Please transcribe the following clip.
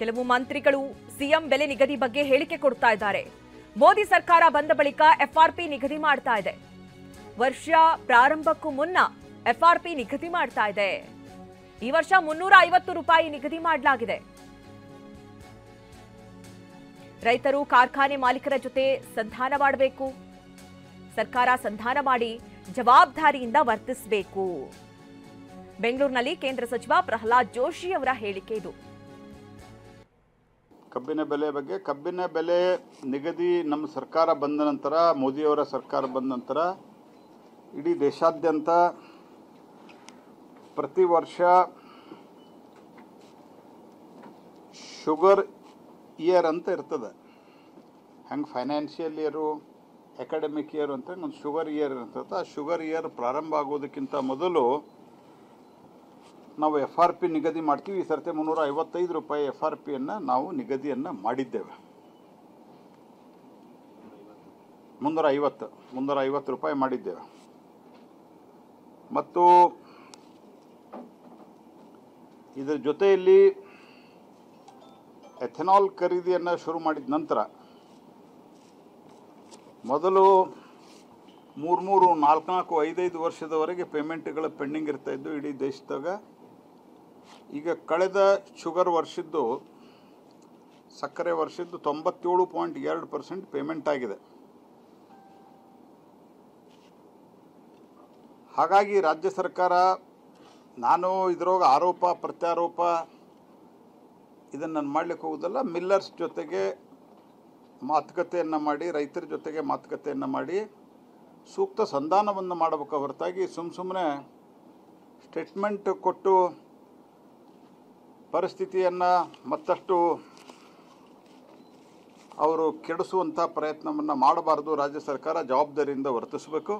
ಕೆಲವು ಮಂತ್ರಿಗಳು ಸಿಎಂ ಬೆಲೆ ನಿಗದಿ ಬಗ್ಗೆ ಹೇಳಿಕೆ ಕೊಡ್ತಾ ಇದ್ದಾರೆ. ಮೋದಿ ಸರ್ಕಾರ ಬಂದ ಬಳಿಕ ಎಫ್ಆರ್ಪಿ ನಿಗದಿ ಮಾಡ್ತಾ ಇದೆ. ವರ್ಷ ಪ್ರಾರಂಭಕ್ಕೂ ಮುನ್ನ ಎಫ್ಆರ್ಪಿ ನಿಗದಿ ಮಾಡ್ತಾ ಇದೆ. ಈ ವರ್ಷ 350 ರೂಪಾಯಿ ನಿಗದಿ ಮಾಡಲಾಗಿದೆ. ರೈತರು ಕಾರ್ಖಾನೆ ಮಾಲೀಕರ ಜೊತೆ ಸಂಧಾನ ಮಾಡಬೇಕು. ಸರ್ಕಾರ ಸಂಧಾನ ಮಾಡಿ ಜವಾಬ್ದಾರಿಯಿಂದ ವರ್ತಿಸಬೇಕು. ಬೆಂಗಳೂರಿನಲ್ಲಿ ಕೇಂದ್ರ ಸಚಿವ ಪ್ರಹ್ಲಾದ್ ಜೋಶಿ ಅವರ ಹೇಳಿಕೆ ಇದು. ಕಬ್ಬಿನ ಬೆಲೆ ಬಗ್ಗೆ, ಕಬ್ಬಿನ ಬೆಲೆ ನಿಗದಿ ನಮ್ಮ ಸರ್ಕಾರ ಬಂದ ನಂತರ, ಮೋದಿಯವರ ಸರ್ಕಾರ ಬಂದ ನಂತರ ಇಡೀ ದೇಶಾದ್ಯಂತ ಪ್ರತಿ ವರ್ಷ ಶುಗರ್ ಇಯರ್ ಅಂತ ಇರ್ತದೆ. ಹೆಂಗೆ ಫೈನಾನ್ಷಿಯಲ್ ಇಯರು, ಅಕಾಡೆಮಿಕ್ ಇಯರ್ ಅಂತ ಒಂದು ಶುಗರ್ ಇಯರ್ ಇರ್ತದೆ. ಆ ಶುಗರ್ ಇಯರ್ ಪ್ರಾರಂಭ ಆಗೋದಕ್ಕಿಂತ ಮೊದಲು ನಾವು ಎಫ್ ಆರ್ ಪಿ ನಿಗದಿ ಮಾಡ್ತೀವಿ. ಈ ಸರ್ತಿ 355 ರೂಪಾಯಿ ಎಫ್ ಆರ್ ಪಿಯನ್ನು ನಾವು ನಿಗದಿಯನ್ನು ಮಾಡಿದ್ದೇವೆ. 350 ರೂಪಾಯಿ ಮಾಡಿದ್ದೇವೆ. ಮತ್ತು ಇದರ ಜೊತೆಯಲ್ಲಿ ಎಥೆನಾಲ್ ಖರೀದಿಯನ್ನು ಶುರು ಮಾಡಿದ ನಂತರ ಮೊದಲು 3, 4, 5 ವರ್ಷದವರೆಗೆ ಪೇಮೆಂಟ್ಗಳು ಪೆಂಡಿಂಗ್ ಇರ್ತಾಯಿದ್ದು ಇಡೀ ದೇಶದಾಗ. ಈಗ ಕಳೆದ ಶುಗರ್ ವರ್ಷದ್ದು, ಸಕ್ಕರೆ ವರ್ಷದ್ದು 97.2% ಪೇಮೆಂಟ್ ಆಗಿದೆ. ಹಾಗಾಗಿ ರಾಜ್ಯ ಸರ್ಕಾರ, ನಾನು ಇದರೊಳಗೆ ಆರೋಪ ಪ್ರತ್ಯಾರೋಪ ಇದನ್ನು ನಾನು ಮಾಡಲಿಕ್ಕೆ ಹೋಗೋದಲ್ಲ, ಮಿಲ್ಲರ್ಸ್ ಜೊತೆಗೆ ಮಾತುಕತೆಯನ್ನು ಮಾಡಿ, ರೈತರ ಜೊತೆಗೆ ಮಾತುಕತೆಯನ್ನು ಮಾಡಿ ಸೂಕ್ತ ಸಂಧಾನವನ್ನು ಮಾಡಬೇಕು ಹೊರತಾಗಿ ಸುಮ್ಮನೆ ಸ್ಟೇಟ್ಮೆಂಟ್ ಕೊಟ್ಟು ಪರಿಸ್ಥಿತಿಯನ್ನು ಮತ್ತಷ್ಟು ಅವರು ಕೆಡಿಸುವಂಥ ಪ್ರಯತ್ನವನ್ನು ಮಾಡಬಾರ್ದು. ರಾಜ್ಯ ಸರ್ಕಾರ ಜವಾಬ್ದಾರಿಯಿಂದ ವರ್ತಿಸಬೇಕು.